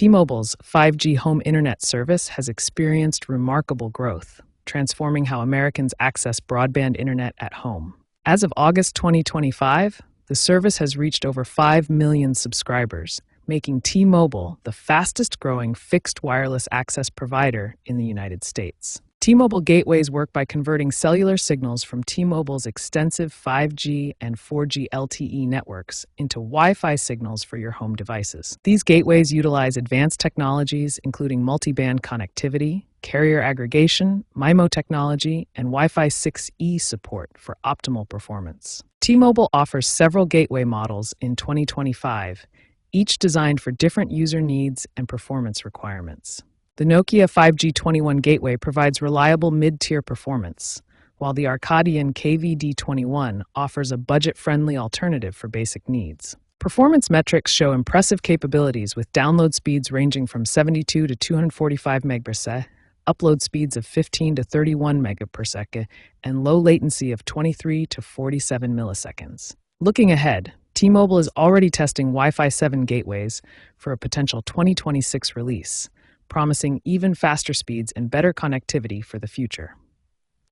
T-Mobile's 5G home internet service has experienced remarkable growth, transforming how Americans access broadband internet at home. As of August 2025, the service has reached over 5 million subscribers, making T-Mobile the fastest-growing fixed wireless access provider in the United States. T-Mobile gateways work by converting cellular signals from T-Mobile's extensive 5G and 4G LTE networks into Wi-Fi signals for your home devices. These gateways utilize advanced technologies including multi-band connectivity, carrier aggregation, MIMO technology, and Wi-Fi 6E support for optimal performance. T-Mobile offers several gateway models in 2025, each designed for different user needs and performance requirements. The Nokia 5G21 gateway provides reliable mid-tier performance, while the Arcadian KVD21 offers a budget-friendly alternative for basic needs. Performance metrics show impressive capabilities with download speeds ranging from 72 to 245 MB/s, upload speeds of 15 to 31 MB/s, and low latency of 23 to 47 milliseconds. Looking ahead, T-Mobile is already testing Wi-Fi 7 gateways for a potential 2026 release, promising even faster speeds and better connectivity for the future.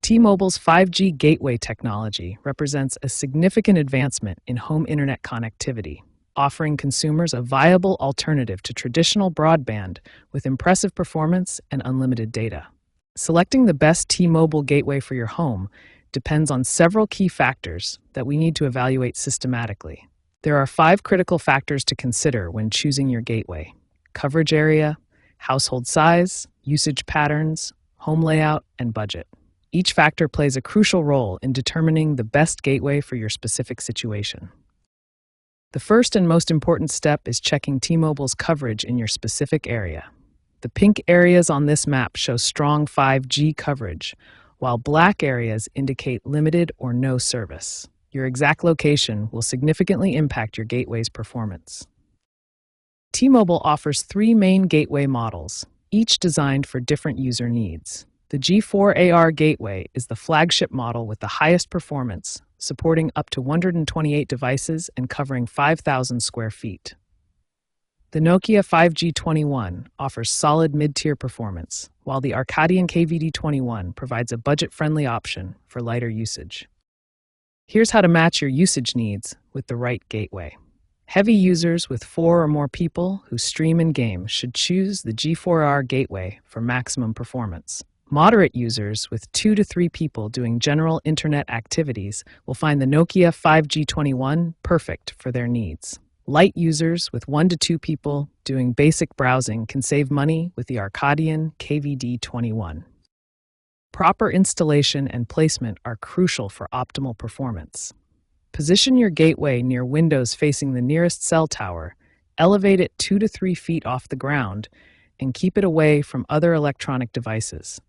T-Mobile's 5G gateway technology represents a significant advancement in home internet connectivity, offering consumers a viable alternative to traditional broadband with impressive performance and unlimited data. Selecting the best T-Mobile gateway for your home depends on several key factors that we need to evaluate systematically. There are 5 critical factors to consider when choosing your gateway: coverage area, household size, usage patterns, home layout, and budget. Each factor plays a crucial role in determining the best gateway for your specific situation. The first and most important step is checking T-Mobile's coverage in your specific area. The pink areas on this map show strong 5G coverage, while black areas indicate limited or no service. Your exact location will significantly impact your gateway's performance. T-Mobile offers 3 main gateway models, each designed for different user needs. The G4AR gateway is the flagship model with the highest performance, supporting up to 128 devices and covering 5,000 square feet. The Nokia 5G21 offers solid mid-tier performance, while the Arcadian KVD21 provides a budget-friendly option for lighter usage. Here's how to match your usage needs with the right gateway. Heavy users with 4 or more people who stream and game should choose the G4AR gateway for maximum performance. Moderate users with 2 to 3 people doing general internet activities will find the Nokia 5G21 perfect for their needs. Light users with 1 to 2 people doing basic browsing can save money with the Arcadian KVD21. Proper installation and placement are crucial for optimal performance. Position your gateway near windows facing the nearest cell tower, elevate it 2 to 3 feet off the ground, and keep it away from other electronic devices.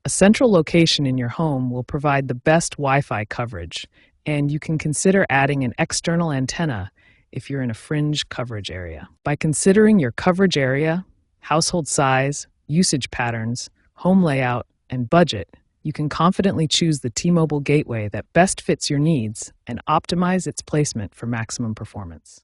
A central location in your home will provide the best Wi-Fi coverage, and you can consider adding an external antenna if you're in a fringe coverage area. By considering your coverage area, household size, usage patterns, home layout, and budget, you can confidently choose the T-Mobile gateway that best fits your needs and optimize its placement for maximum performance.